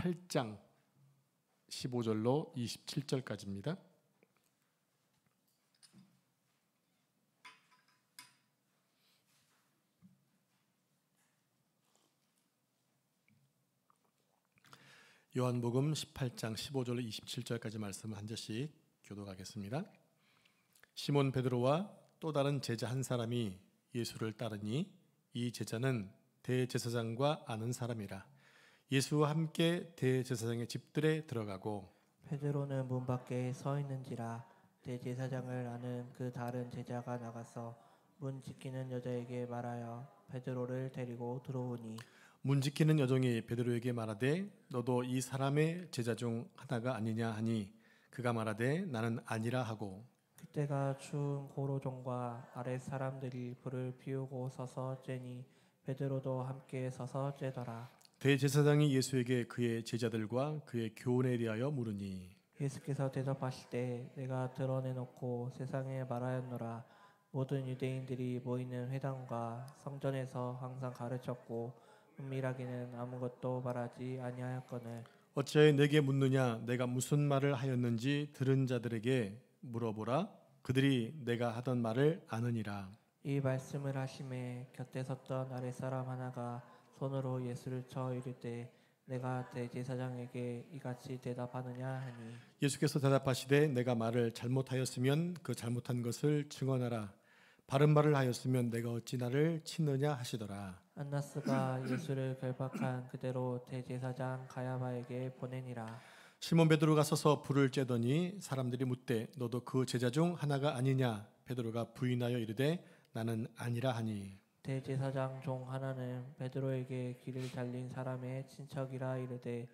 18장 15절로 27절까지입니다. 요한복음 18장 15절로 27절까지 말씀을 한 절씩 교독하겠습니다. 시몬 베드로와 또 다른 제자 한 사람이 예수를 따르니 이 제자는 대제사장과 아는 사람이라. 예수와 함께 대제사장의 집들에 들어가고 베드로는 문 밖에 서 있는지라. 대제사장을 아는 그 다른 제자가 나가서 문 지키는 여자에게 말하여 베드로를 데리고 들어오니 문 지키는 여종이 베드로에게 말하되 너도 이 사람의 제자 중 하나가 아니냐 하니 그가 말하되 나는 아니라 하고. 그때가 추운 고로종과 아랫 사람들이 불을 피우고 서서 쬐니 베드로도 함께 서서 쬐더라. 대제사장이 예수에게 그의 제자들과 그의 교훈에 대하여 물으니 예수께서 대답하실 때 내가 드러내놓고 세상에 말하였노라. 모든 유대인들이 모이는 회당과 성전에서 항상 가르쳤고 은밀하게는 아무것도 말하지 아니하였거늘 어찌하여 내게 묻느냐? 내가 무슨 말을 하였는지 들은 자들에게 물어보라. 그들이 내가 하던 말을 아느니라. 이 말씀을 하심에 곁에 섰던 아랫사람 하나가 손으로 예수를 쳐 이르되 내가 대제사장에게 이같이 대답하느냐 하니 예수께서 대답하시되 내가 말을 잘못하였으면 그 잘못한 것을 증언하라. 바른 말을 하였으면 내가 어찌 나를 치느냐 하시더라. 안나스가 예수를 결박한 그대로 대제사장 가야바에게 보내니라. 시몬 베드로가 서서 불을 쬐더니 사람들이 묻되 너도 그 제자 중 하나가 아니냐? 베드로가 부인하여 이르되 나는 아니라 하니 대제사장 종 하나는 베드로에게 길을 달린 사람의 친척이라 이르되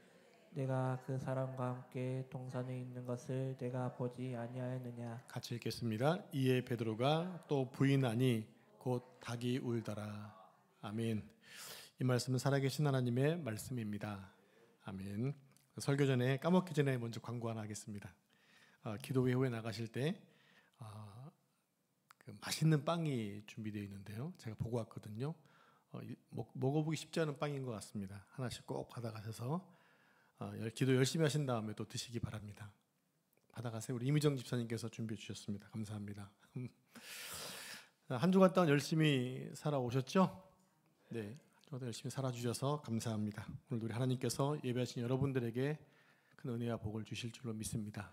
내가 그 사람과 함께 동산에 있는 것을 내가 보지 아니하였느냐. 같이 읽겠습니다. 이에 베드로가 또 부인하니 곧 닭이 울더라. 아멘. 이 말씀은 살아계신 하나님의 말씀입니다. 아멘. 설교 전에 까먹기 전에 먼저 광고 하나 하겠습니다. 기도 후에 나가실 때 그 맛있는 빵이 준비되어 있는데요. 제가 보고 왔거든요. 먹어보기 쉽지 않은 빵인 것 같습니다. 하나씩 꼭 받아가셔서 기도 열심히 하신 다음에 또 드시기 바랍니다. 받아가세요. 우리 이미정 집사님께서 준비해 주셨습니다. 감사합니다. 한 주간 동안 열심히 살아오셨죠? 네, 한 주간 열심히 살아주셔서 감사합니다. 오늘 우리 하나님께서 예배하신 여러분들에게 큰 은혜와 복을 주실 줄로 믿습니다.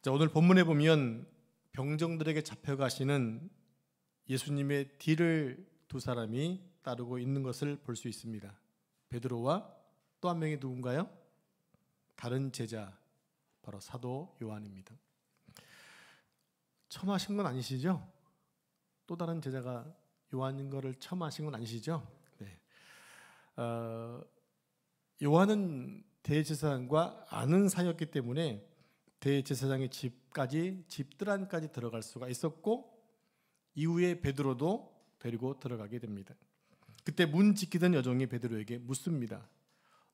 자, 오늘 본문에 보면 병정들에게 잡혀가시는 예수님의 뒤를 두 사람이 따르고 있는 것을 볼 수 있습니다. 베드로와 또 한 명이 누군가요? 다른 제자, 바로 사도 요한입니다. 처음 하신 건 아니시죠? 또 다른 제자가 요한인 거를 처음 하신 건 아니시죠? 네. 요한은 대제사장과 아는 사이였기 때문에 대제사장의 집들 안까지 들어갈 수가 있었고 이후에 베드로도 데리고 들어가게 됩니다. 그때 문 지키던 여종이 베드로에게 묻습니다.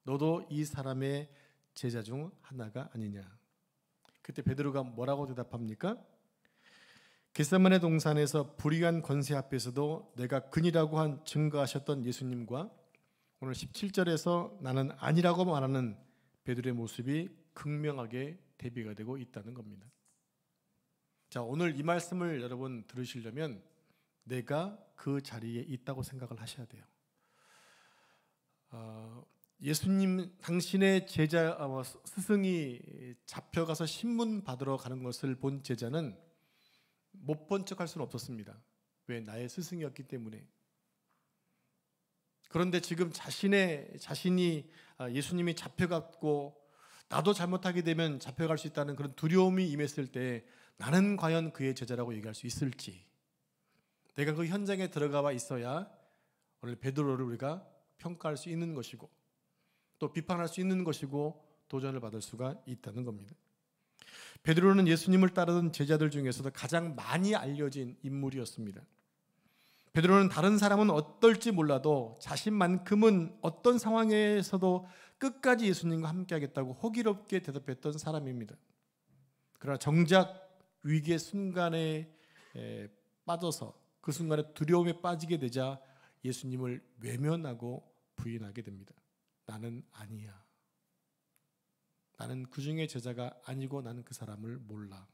너도 이 사람의 제자 중 하나가 아니냐? 그때 베드로가 뭐라고 대답합니까? 겟세마네 동산에서 불의한 권세 앞에서도 내가 그니라고 한 증거하셨던 예수님과 오늘 17절에서 나는 아니라고 말하는 베드로의 모습이 극명하게 대비가 되고 있다는 겁니다. 자, 오늘 이 말씀을 여러분 들으시려면 내가 그 자리에 있다고 생각을 하셔야 돼요. 예수님 당신의 제자 스승이 잡혀가서 신문 받으러 가는 것을 본 제자는 못 본 척할 수는 없었습니다. 왜? 나의 스승이었기 때문에. 그런데 지금 자신이 예수님이 잡혀갔고 나도 잘못하게 되면 잡혀갈 수 있다는 그런 두려움이 임했을 때 나는 과연 그의 제자라고 얘기할 수 있을지, 내가 그 현장에 들어가 봐 있어야 오늘 베드로를 우리가 평가할 수 있는 것이고 또 비판할 수 있는 것이고 도전을 받을 수가 있다는 겁니다. 베드로는 예수님을 따르던 제자들 중에서도 가장 많이 알려진 인물이었습니다. 베드로는 다른 사람은 어떨지 몰라도 자신만큼은 어떤 상황에서도 끝까지 예수님과 함께 하겠다고 호기롭게 대답했던 사람입니다. 그러나 정작 위기의 순간에 빠져서 그 순간에 두려움에 빠지게 되자 예수님을 외면하고 부인하게 됩니다. 나는 아니야. 나는 그 중에 제자가 아니고 나는 그 사람을 몰라.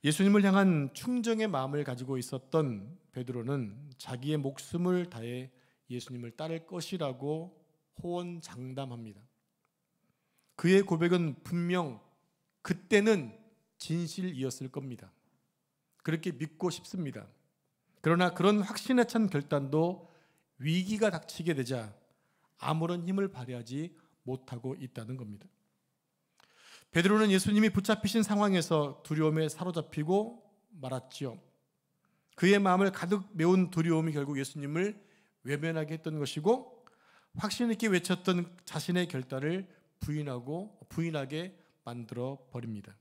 예수님을 향한 충정의 마음을 가지고 있었던 베드로는 자기의 목숨을 다해 예수님을 따를 것이라고 호언장담합니다. 그의 고백은 분명 그때는 진실이었을 겁니다. 그렇게 믿고 싶습니다. 그러나 그런 확신에 찬 결단도 위기가 닥치게 되자 아무런 힘을 발휘하지 못하고 있다는 겁니다. 베드로는 예수님이 붙잡히신 상황에서 두려움에 사로잡히고 말았지요. 그의 마음을 가득 메운 두려움이 결국 예수님을 외면하게 했던 것이고 확신 있게 외쳤던 자신의 결단을 부인하게 만들어 버립니다.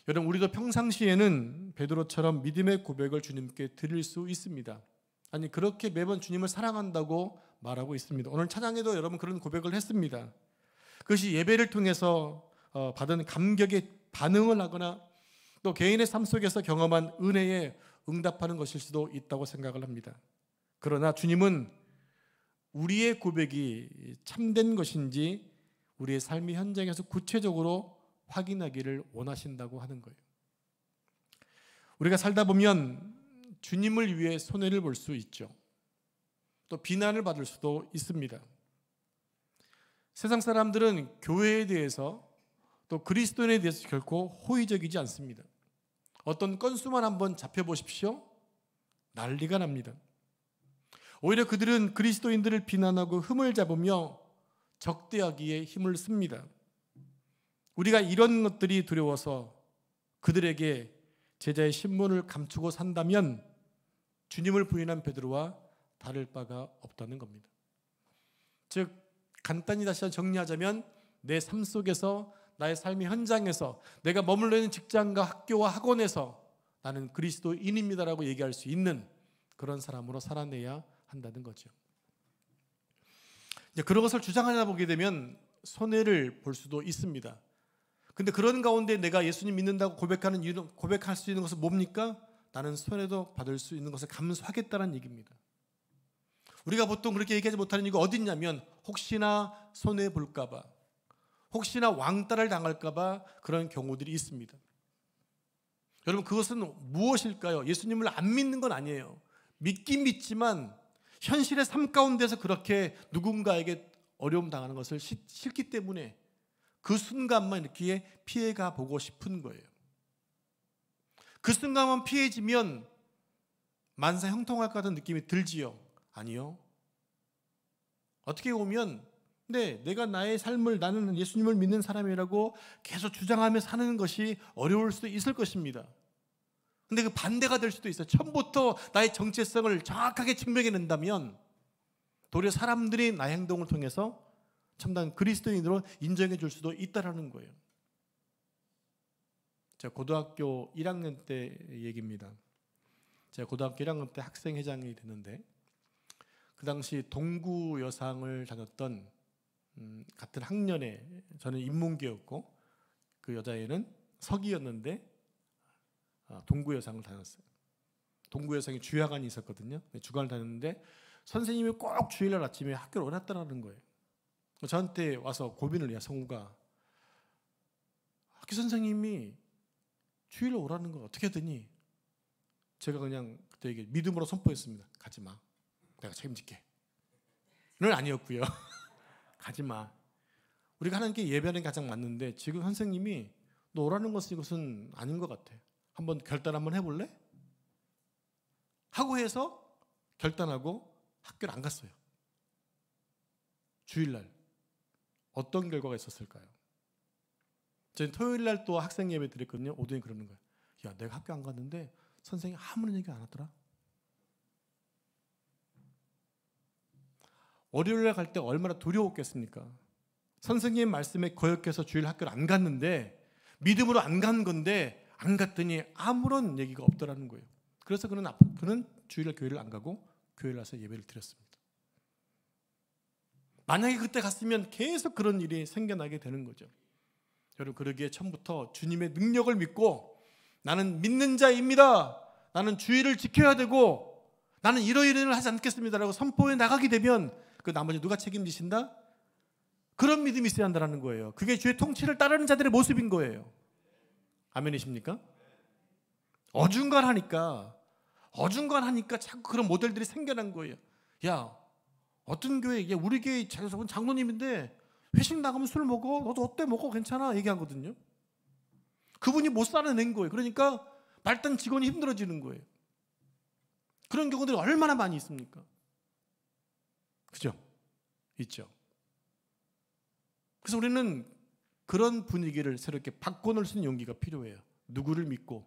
여러분, 우리도 평상시에는 베드로처럼 믿음의 고백을 주님께 드릴 수 있습니다. 아니, 그렇게 매번 주님을 사랑한다고 말하고 있습니다. 오늘 찬양에도 여러분 그런 고백을 했습니다. 그것이 예배를 통해서 받은 감격에 반응을 하거나 또 개인의 삶 속에서 경험한 은혜에 응답하는 것일 수도 있다고 생각을 합니다. 그러나 주님은 우리의 고백이 참된 것인지 우리의 삶의 현장에서 구체적으로 확인하기를 원하신다고 하는 거예요. 우리가 살다 보면 주님을 위해 손해를 볼 수 있죠. 또 비난을 받을 수도 있습니다. 세상 사람들은 교회에 대해서 또 그리스도인에 대해서 결코 호의적이지 않습니다. 어떤 건수만 한번 잡혀보십시오. 난리가 납니다. 오히려 그들은 그리스도인들을 비난하고 흠을 잡으며 적대하기에 힘을 씁니다. 우리가 이런 것들이 두려워서 그들에게 제자의 신분을 감추고 산다면 주님을 부인한 베드로와 다를 바가 없다는 겁니다. 즉 간단히 다시 정리하자면 내 삶 속에서 나의 삶의 현장에서 내가 머물러 있는 직장과 학교와 학원에서 나는 그리스도인입니다라고 얘기할 수 있는 그런 사람으로 살아내야 한다는 거죠. 이제 그런 것을 주장하다 보게 되면 손해를 볼 수도 있습니다. 근데 그런 가운데 내가 예수님 믿는다고 고백할 수 있는 것은 뭡니까? 나는 손해도 받을 수 있는 것을 감수하겠다는 얘기입니다. 우리가 보통 그렇게 얘기하지 못하는 이유가 어디 있냐면 혹시나 손해 볼까 봐, 혹시나 왕따를 당할까 봐 그런 경우들이 있습니다. 여러분, 그것은 무엇일까요? 예수님을 안 믿는 건 아니에요. 믿긴 믿지만 현실의 삶 가운데서 그렇게 누군가에게 어려움 당하는 것을 싫기 때문에 그 순간만 이렇게 피해가 보고 싶은 거예요. 그 순간만 피해지면 만사 형통할 것 같은 느낌이 들지요? 아니요. 어떻게 보면 내가 나의 삶을, 나는 예수님을 믿는 사람이라고 계속 주장하며 사는 것이 어려울 수도 있을 것입니다. 근데 그 반대가 될 수도 있어요. 처음부터 나의 정체성을 정확하게 증명해낸다면 도리어 사람들이 나의 행동을 통해서 참다운 그리스도인으로 인정해 줄 수도 있다는 거예요. 제가 고등학교 1학년 때 얘기입니다. 제가 고등학교 1학년 때 학생회장이 됐는데 그 당시 동구 여상을 다녔던 같은 학년에 저는 인문계였고 그 여자애는 서기였는데 동구 여상을 다녔어요. 동구 여상이 주야관이 있었거든요. 주간을 다녔는데 선생님이 꼭 주일날 아침에 학교를 오랬다는 거예요. 저한테 와서 고민을 해요. 성우가 학교 선생님이 주일날 오라는 걸 어떻게 하더니 제가 그냥 그때 믿음으로 선포했습니다. 가지 마. 내가 책임질게. 는 아니었고요. 가지 마. 우리가 하는 게 예배하는 게 가장 맞는데 지금 선생님이 너 오라는 것은 이것은 아닌 것 같아. 한번 결단 한번 해볼래? 하고 해서 결단하고 학교를 안 갔어요. 주일날. 어떤 결과가 있었을까요? 저는 토요일날 또 학생 예배 드렸거든요. 오전에 그러는 거예요. 야, 내가 학교 안 갔는데 선생님이 아무런 얘기 안 하더라. 월요일날 갈 때 얼마나 두려웠겠습니까? 선생님 말씀에 거역해서 주일 학교를 안 갔는데 믿음으로 안 간 건데 안 갔더니 아무런 얘기가 없더라는 거예요. 그래서 그는 주일날 교회를 안 가고 교회를 와서 예배를 드렸습니다. 만약에 그때 갔으면 계속 그런 일이 생겨나게 되는 거죠. 여러분, 그러기에 처음부터 주님의 능력을 믿고 나는 믿는 자입니다. 나는 주의를 지켜야 되고 나는 이러이러를 하지 않겠습니다라고 선포해 나가게 되면 그 나머지 누가 책임지신다? 그런 믿음이 있어야 한다는 거예요. 그게 주의 통치를 따르는 자들의 모습인 거예요. 아멘이십니까? 어중간하니까 자꾸 그런 모델들이 생겨난 거예요. 야, 어떤 교회, 우리 교회 장로님인데 회식 나가면 술 먹어. 너도 어때? 먹어. 괜찮아. 얘기하거든요. 그분이 못 살아낸 거예요. 그러니까 말단 직원이 힘들어지는 거예요. 그런 경우들이 얼마나 많이 있습니까? 그죠? 있죠. 그래서 우리는 그런 분위기를 새롭게 바꿔놓을 수 있는 용기가 필요해요. 누구를 믿고?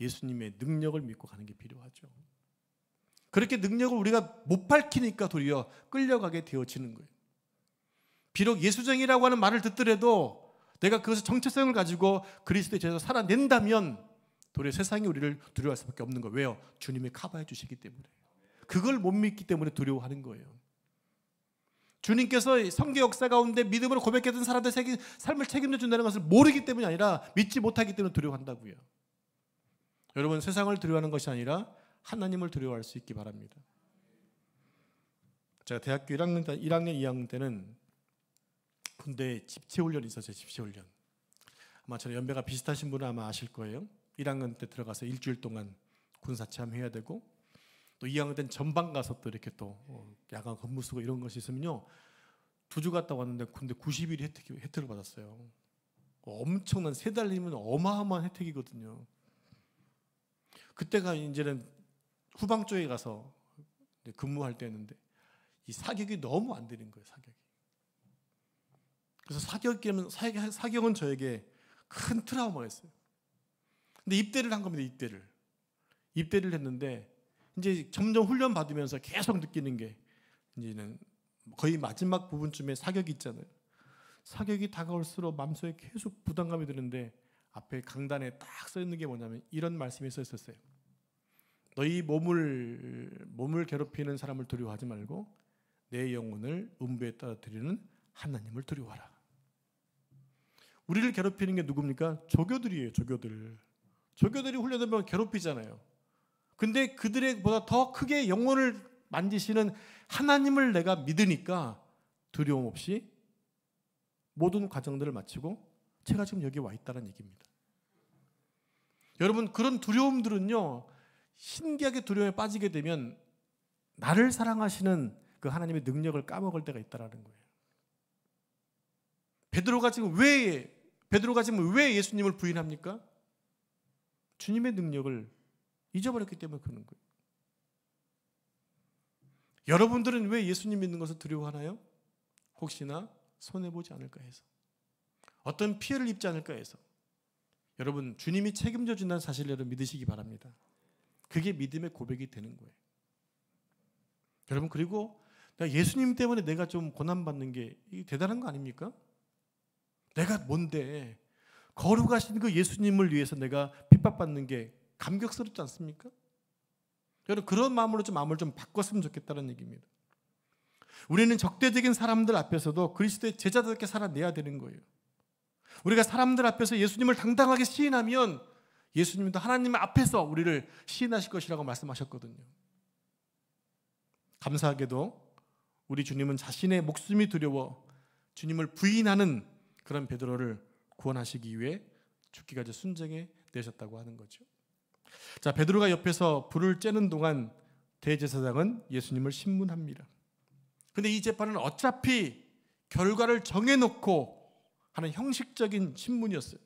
예수님의 능력을 믿고 가는 게 필요하죠. 그렇게 능력을 우리가 못 밝히니까 도리어 끌려가게 되어지는 거예요. 비록 예수쟁이라고 하는 말을 듣더라도 내가 그것의 정체성을 가지고 그리스도의 제자로 살아낸다면 도리어 세상이 우리를 두려워할 수밖에 없는 거예요. 왜요? 주님이 커버해 주시기 때문에. 그걸 못 믿기 때문에 두려워하는 거예요. 주님께서 성교 역사 가운데 믿음으로 고백했던 사람들의 삶을 책임져 준다는 것을 모르기 때문이 아니라 믿지 못하기 때문에 두려워한다고요. 여러분, 세상을 두려워하는 것이 아니라 하나님을 두려워할 수 있기 바랍니다. 제가 대학교 1학년, 2학년 때는 군대 집체훈련이 있었어요. 집체훈련. 아마 저는 연배가 비슷하신 분은 아마 아실 거예요. 1학년 때 들어가서 일주일 동안 군사체험해야 되고, 또 2학년 때는 전방 가서 또 이렇게 또 야간 근무 쓰고 이런 것이 있으면요, 2주 갔다 왔는데 군대 90일 혜택을 받았어요. 엄청난, 3달이면 어마어마한 혜택이거든요. 그때가 이제는 후방 쪽에 가서 근무할 때였는데 이 사격이 너무 안 되는 거예요. 사격이. 그래서 사격은 저에게 큰 트라우마였어요. 근데 입대를 한 겁니다. 입대를 했는데 이제 점점 훈련 받으면서 계속 느끼는 게 이제는 거의 마지막 부분쯤에 사격이 있잖아요. 사격이 다가올수록 마음속에 계속 부담감이 드는데 앞에 강단에 딱 써 있는 게 뭐냐면 이런 말씀이 써 있었어요. 너희 몸을 괴롭히는 사람을 두려워하지 말고 내 영혼을 음부에 떨어뜨리는 하나님을 두려워하라. 우리를 괴롭히는 게 누굽니까? 조교들이에요. 조교들이 훈련되면 괴롭히잖아요. 근데 그들보다 더 크게 영혼을 만지시는 하나님을 내가 믿으니까 두려움 없이 모든 과정들을 마치고 제가 지금 여기 와 있다는 얘기입니다. 여러분, 그런 두려움들은요, 신기하게 두려움에 빠지게 되면 나를 사랑하시는 그 하나님의 능력을 까먹을 때가 있다는 거예요. 베드로가 지금 왜 예수님을 부인합니까? 주님의 능력을 잊어버렸기 때문에 그러는 거예요. 여러분들은 왜 예수님 믿는 것을 두려워하나요? 혹시나 손해보지 않을까 해서, 어떤 피해를 입지 않을까 해서. 여러분, 주님이 책임져 준다는 사실을 여러분 믿으시기 바랍니다. 그게 믿음의 고백이 되는 거예요. 여러분, 그리고 예수님 때문에 내가 좀 고난받는 게 대단한 거 아닙니까? 내가 뭔데 거룩하신 그 예수님을 위해서 내가 핍박받는 게 감격스럽지 않습니까? 여러분, 그런 마음으로 좀 마음을 좀 바꿨으면 좋겠다는 얘기입니다. 우리는 적대적인 사람들 앞에서도 그리스도의 제자답게 살아내야 되는 거예요. 우리가 사람들 앞에서 예수님을 당당하게 시인하면 예수님도 하나님 앞에서 우리를 시인하실 것이라고 말씀하셨거든요. 감사하게도 우리 주님은 자신의 목숨이 두려워 주님을 부인하는 그런 베드로를 구원하시기 위해 죽기까지 순종해 내셨다고 하는 거죠. 자, 베드로가 옆에서 불을 쬐는 동안 대제사장은 예수님을 신문합니다. 근데 이 재판은 어차피 결과를 정해놓고 하는 형식적인 신문이었어요.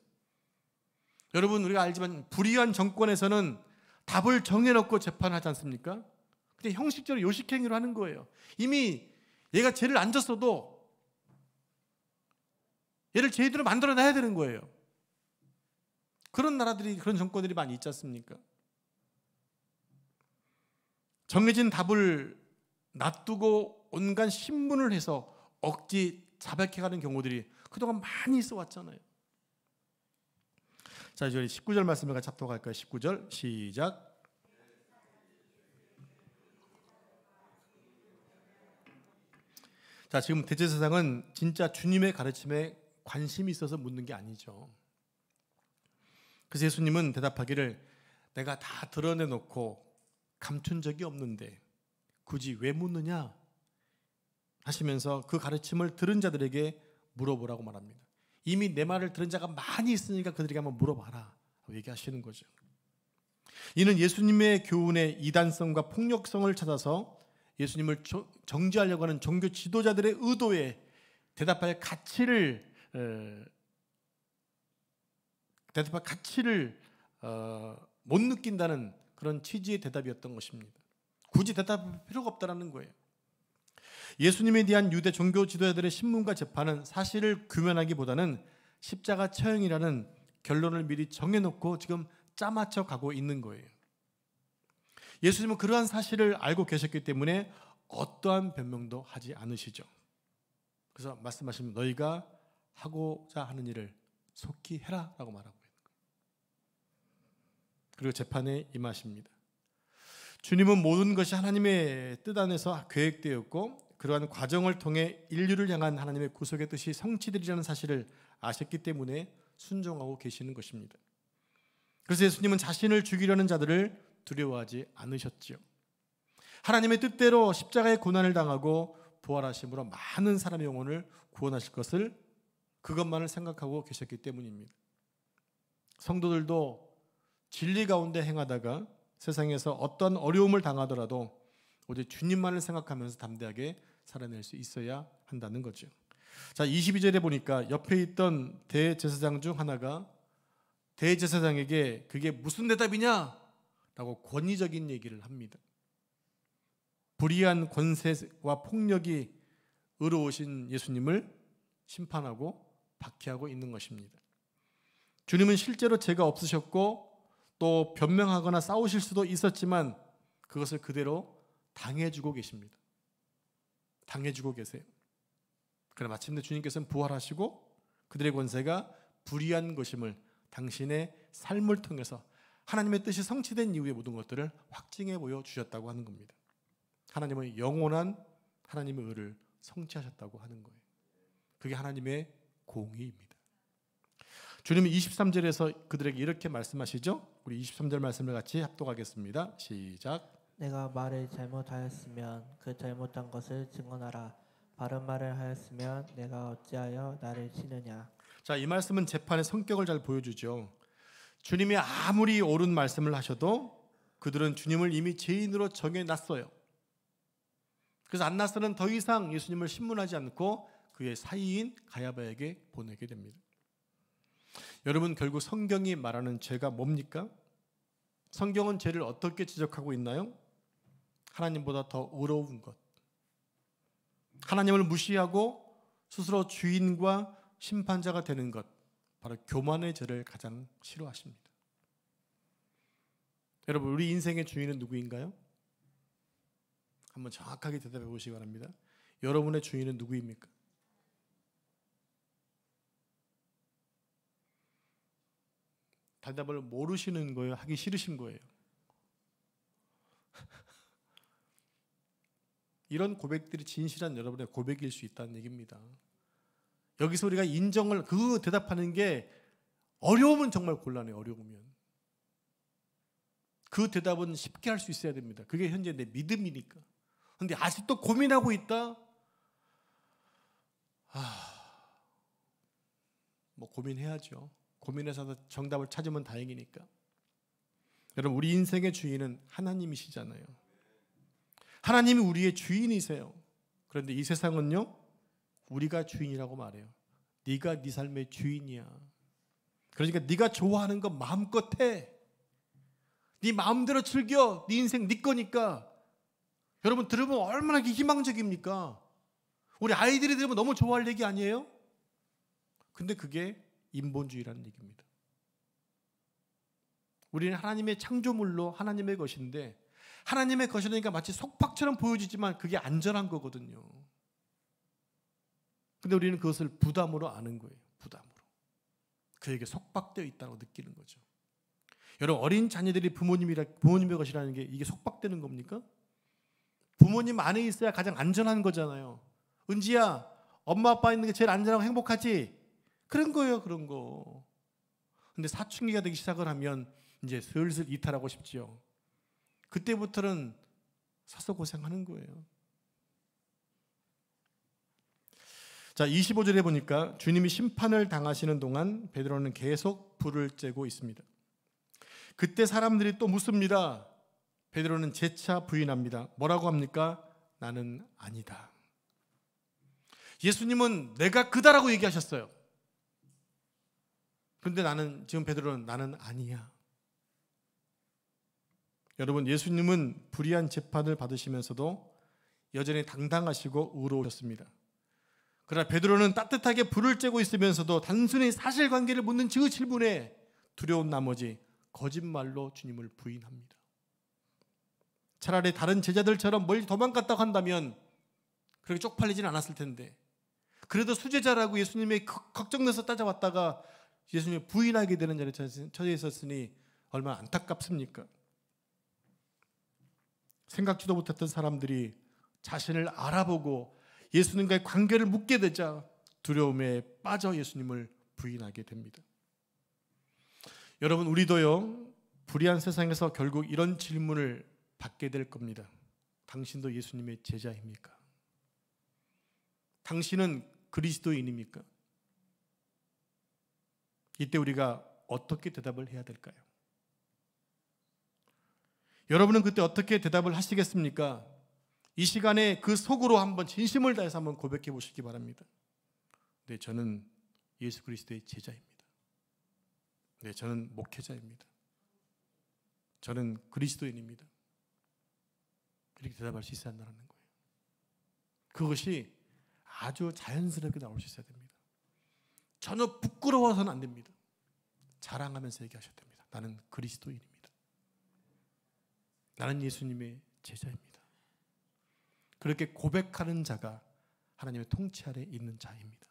여러분, 우리가 알지만 불의한 정권에서는 답을 정해놓고 재판하지 않습니까? 근데 형식적으로 요식행위로 하는 거예요. 이미 얘가 죄를 안 졌어도 얘를 죄인으로 만들어놔야 되는 거예요. 그런 나라들이, 그런 정권들이 많이 있지 않습니까? 정해진 답을 놔두고 온갖 신문을 해서 억지 자백해가는 경우들이 그동안 많이 있어 왔잖아요. 자, 이제 19절 말씀을 같이 합독 할까요? 19절 시작. 자, 지금 대제사장은 진짜 주님의 가르침에 관심이 있어서 묻는 게 아니죠. 그래서 예수님은 대답하기를 내가 다 드러내놓고 감춘 적이 없는데 굳이 왜 묻느냐 하시면서 그 가르침을 들은 자들에게 물어보라고 말합니다. 이미 내 말을 들은 자가 많이 있으니까 그들에게 한번 물어봐라 얘기하시는 거죠. 이는 예수님의 교훈의 이단성과 폭력성을 찾아서 예수님을 정죄하려고 하는 종교 지도자들의 의도에 대답할 가치를 못 느낀다는 그런 취지의 대답이었던 것입니다. 굳이 대답할 필요가 없다는 거예요. 예수님에 대한 유대 종교 지도자들의 신문과 재판은 사실을 규명하기보다는 십자가 처형이라는 결론을 미리 정해놓고 지금 짜맞춰 가고 있는 거예요. 예수님은 그러한 사실을 알고 계셨기 때문에 어떠한 변명도 하지 않으시죠. 그래서 말씀하시면 너희가 하고자 하는 일을 속히 해라 라고 말하고 있는 거예요. 그리고 재판에 임하십니다. 주님은 모든 것이 하나님의 뜻 안에서 계획되었고 그러한 과정을 통해 인류를 향한 하나님의 구속의 뜻이 성취되리라는 사실을 아셨기 때문에 순종하고 계시는 것입니다. 그래서 예수님은 자신을 죽이려는 자들을 두려워하지 않으셨지요. 하나님의 뜻대로 십자가의 고난을 당하고 부활하심으로 많은 사람의 영혼을 구원하실 것을 그것만을 생각하고 계셨기 때문입니다. 성도들도 진리 가운데 행하다가 세상에서 어떤 어려움을 당하더라도 오직 주님만을 생각하면서 담대하게 살아낼 수 있어야 한다는 거죠. 자, 22절에 보니까 옆에 있던 대제사장 중 하나가 대제사장에게 그게 무슨 대답이냐? 라고 권위적인 얘기를 합니다. 불의한 권세와 폭력이 의로우신 예수님을 심판하고 박해하고 있는 것입니다. 주님은 실제로 죄가 없으셨고 또 변명하거나 싸우실 수도 있었지만 그것을 그대로 당해주고 계십니다. 당해주고 계세요. 그러나 마침내 주님께서는 부활하시고 그들의 권세가 불의한 것임을 당신의 삶을 통해서 하나님의 뜻이 성취된 이후의 모든 것들을 확증해 보여주셨다고 하는 겁니다. 하나님의 영원한 하나님의 의를 성취하셨다고 하는 거예요. 그게 하나님의 공의입니다. 주님은 23절에서 그들에게 이렇게 말씀하시죠. 우리 23절 말씀을 같이 합독하겠습니다. 시작. 내가 말을 잘못하였으면 그 잘못한 것을 증언하라. 바른 말을 하였으면 내가 어찌하여 나를 치느냐. 자, 이 말씀은 재판의 성격을 잘 보여주죠. 주님이 아무리 옳은 말씀을 하셔도 그들은 주님을 이미 죄인으로 정해놨어요. 그래서 안나스는 더 이상 예수님을 신문하지 않고 그의 사이인 가야바에게 보내게 됩니다. 여러분, 결국 성경이 말하는 죄가 뭡니까? 성경은 죄를 어떻게 지적하고 있나요? 하나님보다 더 의로운 것, 하나님을 무시하고 스스로 주인과 심판자가 되는 것, 바로 교만의 죄를 가장 싫어하십니다. 여러분, 우리 인생의 주인은 누구인가요? 한번 정확하게 대답해 보시기 바랍니다. 여러분의 주인은 누구입니까? 대답을 모르시는 거예요? 하기 싫으신 거예요? 이런 고백들이 진실한 여러분의 고백일 수 있다는 얘기입니다. 여기서 우리가 인정을 그 대답하는 게 어려우면 정말 곤란해요. 어려우면 그 대답은 쉽게 할 수 있어야 됩니다. 그게 현재 내 믿음이니까. 그런데 아직도 고민하고 있다? 뭐 고민해야죠. 고민해서 정답을 찾으면 다행이니까. 여러분, 우리 인생의 주인은 하나님이시잖아요. 하나님이 우리의 주인이세요. 그런데 이 세상은요, 우리가 주인이라고 말해요. 네가 네 삶의 주인이야. 그러니까 네가 좋아하는 거 마음껏 해. 네 마음대로 즐겨. 네 인생 네 거니까. 여러분, 들으면 얼마나 희망적입니까? 우리 아이들이 들으면 너무 좋아할 얘기 아니에요? 근데 그게 인본주의라는 얘기입니다. 우리는 하나님의 창조물로 하나님의 것인데 하나님의 것이니까 마치 속박처럼 보여지지만 그게 안전한 거거든요. 근데 우리는 그것을 부담으로 아는 거예요. 부담으로. 그에게 속박되어 있다고 느끼는 거죠. 여러분, 어린 자녀들이 부모님의 것이라는 게 이게 속박되는 겁니까? 부모님 안에 있어야 가장 안전한 거잖아요. 은지야, 엄마 아빠 있는 게 제일 안전하고 행복하지? 그런 거예요, 그런 거. 근데 사춘기가 되기 시작을 하면 이제 슬슬 이탈하고 싶지요. 그때부터는 사서 고생하는 거예요. 자, 25절에 보니까 주님이 심판을 당하시는 동안 베드로는 계속 불을 쬐고 있습니다. 그때 사람들이 또 묻습니다. 베드로는 재차 부인합니다. 뭐라고 합니까? 나는 아니다. 예수님은 내가 그다라고 얘기하셨어요. 그런데 지금 베드로는 나는 아니야. 여러분, 예수님은 불의한 재판을 받으시면서도 여전히 당당하시고 의로우셨습니다. 그러나 베드로는 따뜻하게 불을 쬐고 있으면서도 단순히 사실관계를 묻는 그 질문에 두려운 나머지 거짓말로 주님을 부인합니다. 차라리 다른 제자들처럼 멀리 도망갔다고 한다면 그렇게 쪽팔리진 않았을 텐데, 그래도 수제자라고 예수님이 걱정돼서 따져왔다가 예수님이 부인하게 되는 자리에 처해 있었으니 얼마나 안타깝습니까? 생각지도 못했던 사람들이 자신을 알아보고 예수님과의 관계를 묻게 되자 두려움에 빠져 예수님을 부인하게 됩니다. 여러분, 우리도요, 불의한 세상에서 결국 이런 질문을 받게 될 겁니다. 당신도 예수님의 제자입니까? 당신은 그리스도인입니까? 이때 우리가 어떻게 대답을 해야 될까요? 여러분은 그때 어떻게 대답을 하시겠습니까? 이 시간에 그 속으로 한번 진심을 다해서 한번 고백해 보시기 바랍니다. 네, 저는 예수 그리스도의 제자입니다. 네, 저는 목회자입니다. 저는 그리스도인입니다. 이렇게 대답할 수 있어야 한다는 거예요. 그것이 아주 자연스럽게 나올 수 있어야 됩니다. 전혀 부끄러워서는 안 됩니다. 자랑하면서 얘기하셔야 됩니다. 나는 그리스도인입니다. 나는 예수님의 제자입니다. 그렇게 고백하는 자가 하나님의 통치 아래 있는 자입니다.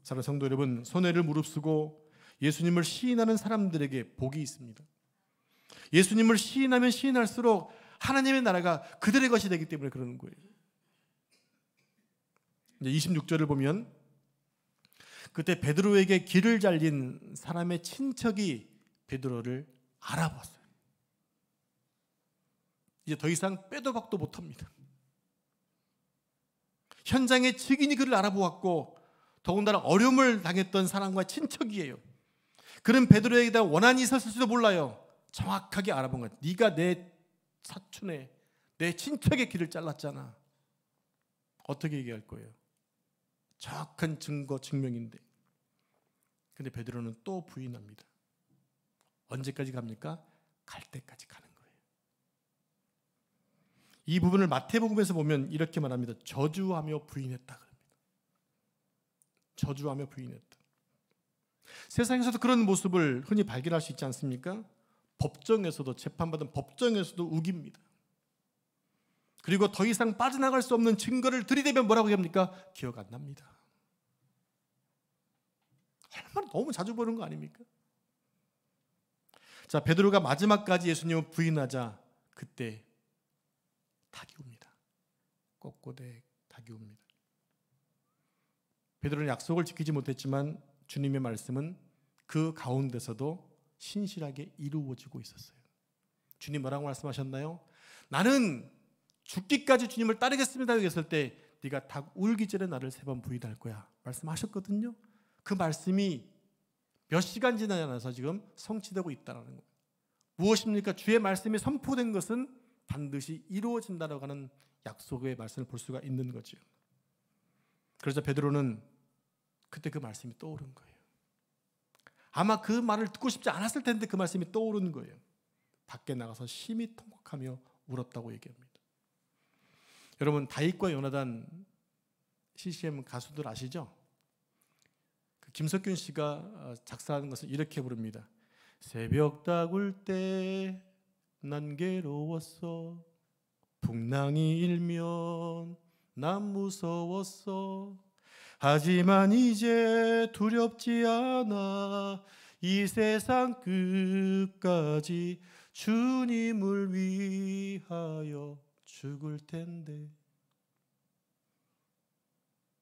사랑하는 성도 여러분, 손해를 무릅쓰고 예수님을 시인하는 사람들에게 복이 있습니다. 예수님을 시인하면 시인할수록 하나님의 나라가 그들의 것이 되기 때문에 그러는 거예요. 이제 26절을 보면 그때 베드로에게 길을 잘린 사람의 친척이 베드로를 알아봤어요. 이제 더 이상 빼도 박도 못합니다. 현장의 증인이 그를 알아보았고 더군다나 어려움을 당했던 사람과 친척이에요. 그런 베드로에게 대한 원한이 있었을지도 몰라요. 정확하게 알아본 거예요. 네가 내 사촌의 내 친척의 길을 잘랐잖아. 어떻게 얘기할 거예요? 정확한 증거 증명인데. 근데 베드로는 또 부인합니다. 언제까지 갑니까? 갈 때까지 가는 거예요. 이 부분을 마태복음에서 보면 이렇게 말합니다. 저주하며 부인했다 그럽니다. 저주하며 부인했다. 세상에서도 그런 모습을 흔히 발견할 수 있지 않습니까? 법정에서도, 재판받은 법정에서도 우깁니다. 그리고 더 이상 빠져나갈 수 없는 증거를 들이대면 뭐라고 합니까? 기억 안 납니다. 얼마나 너무 자주 보는 거 아닙니까? 자, 베드로가 마지막까지 예수님을 부인하자 그때 닭이 옵니다. 꼬꼬댁 닭이 옵니다. 베드로는 약속을 지키지 못했지만 주님의 말씀은 그 가운데서도 신실하게 이루어지고 있었어요. 주님 뭐라고 말씀하셨나요? 나는 죽기까지 주님을 따르겠습니다 했을 때 네가 닭 울기 전에 나를 3번 부인할 거야 말씀하셨거든요. 그 말씀이 몇 시간 지나지 나서 지금 성취되고 있다는 거예요. 무엇입니까? 주의 말씀이 선포된 것은 반드시 이루어진다라고 하는 약속의 말씀을 볼 수가 있는 거죠. 그래서 베드로는 그때 그 말씀이 떠오른 거예요. 아마 그 말을 듣고 싶지 않았을 텐데 그 말씀이 떠오른 거예요. 밖에 나가서 심히 통곡하며 울었다고 얘기합니다. 여러분, 다윗과 요나단 CCM 가수들 아시죠? 그 김석균 씨가 작사한 것을 이렇게 부릅니다. 새벽 닭울 때 난 괴로웠어. 풍랑이 일면 난 무서웠어. 하지만 이제 두렵지 않아. 이 세상 끝까지 주님을 위하여 죽을 텐데.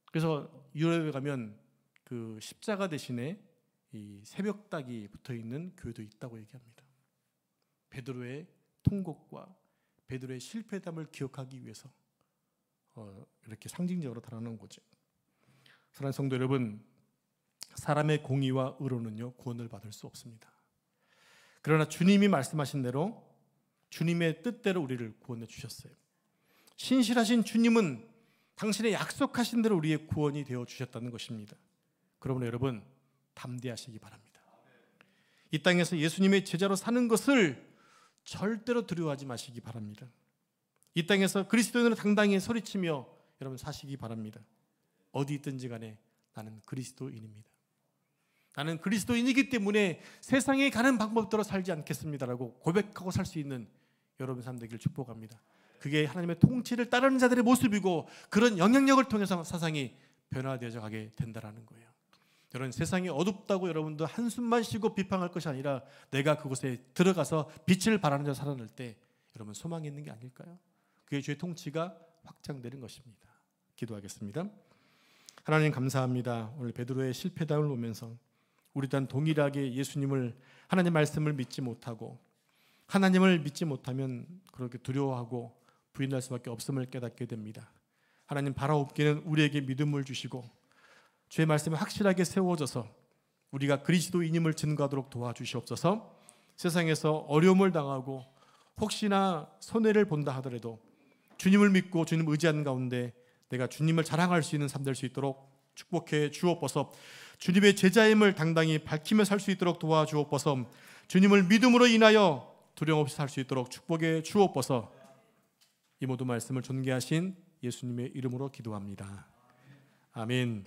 그래서 유럽에 가면 그 십자가 대신에 이 새벽닭이 붙어 있는 교회도 있다고 얘기합니다. 베드로의 통곡과 베드로의 실패담을 기억하기 위해서 이렇게 상징적으로 드러나는 거죠. 사랑하는 성도 여러분, 사람의 공의와 의로는요 구원을 받을 수 없습니다. 그러나 주님이 말씀하신 대로 주님의 뜻대로 우리를 구원해 주셨어요. 신실하신 주님은 당신의 약속하신 대로 우리의 구원이 되어 주셨다는 것입니다. 그러므로 여러분 담대하시기 바랍니다. 이 땅에서 예수님의 제자로 사는 것을 절대로 두려워하지 마시기 바랍니다. 이 땅에서 그리스도인으로 당당히 소리치며 여러분 사시기 바랍니다. 어디 있든지 간에 나는 그리스도인입니다. 나는 그리스도인이기 때문에 세상에 가는 방법대로 살지 않겠습니다라고 고백하고 살 수 있는 여러분 삶 되기를 축복합니다. 그게 하나님의 통치를 따르는 자들의 모습이고 그런 영향력을 통해서 세상이 변화되어져 가게 된다는 거예요. 여러분 세상이 어둡다고 여러분도 한숨만 쉬고 비판할 것이 아니라 내가 그곳에 들어가서 빛을 발하는 자로 살아낼 때 여러분 소망이 있는 게 아닐까요? 그게 주의 통치가 확장되는 것입니다. 기도하겠습니다. 하나님 감사합니다. 오늘 베드로의 실패담을 보면서 우리 또한 동일하게 예수님을 하나님 말씀을 믿지 못하고 하나님을 믿지 못하면 그렇게 두려워하고 부인할 수밖에 없음을 깨닫게 됩니다. 하나님 바라옵기는 우리에게 믿음을 주시고 주의 말씀에 확실하게 세워져서 우리가 그리스도인임을 증거하도록 도와주시옵소서. 세상에서 어려움을 당하고 혹시나 손해를 본다 하더라도 주님을 믿고 주님 의지하는 가운데 내가 주님을 자랑할 수 있는 삶 될 수 있도록 축복해 주옵소서. 주님의 제자임을 당당히 밝히며 살 수 있도록 도와주옵소서. 주님을 믿음으로 인하여 두려움 없이 살 수 있도록 축복해 주옵소서. 이 모든 말씀을 존귀하신 예수님의 이름으로 기도합니다. 아멘.